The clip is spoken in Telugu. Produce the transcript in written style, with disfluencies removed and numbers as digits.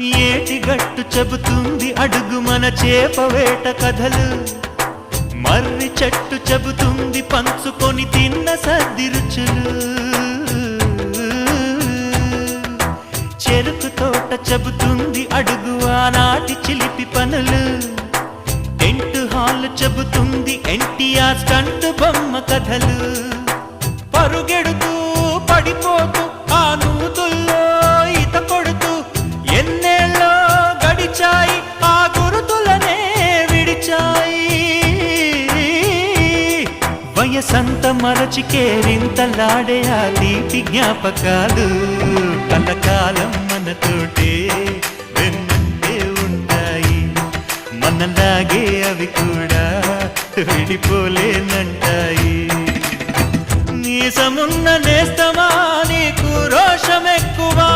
ఏటి గట్టు చెబుతుంది అడుగు మన చేపవేట కథలు, మర్రి చెట్టు చెబుతుంది పంచుకొని తిన్న సద్ది రుచులు, చెరుకు తోట చెబుతుంది అడుగు ఆనాటి చిలిపి పనులు, టెంట్ హాల్ చెబుతుంది ఎన్టీఆర్ స్టంట్ బొమ్మ కథలు, పరుగెడుతూ పడిపోతూ ఆ నూతుల్లో ఈత కొడుతూ ఎన్నేళ్ళో గడిచాయి ఆ గురుతులనే విడిచాయి. వయసంత మరచి కేరింతలాడే ఆ తీపి జ్ఞాపకాలు కలకాలం మనతోటే వెన్నంటే ఉంటాయి, మనలాగే అవి కూడా విడిపోలేనంటాయి. నీసమున్న నేస్తమా నీకు రోషమెక్కువా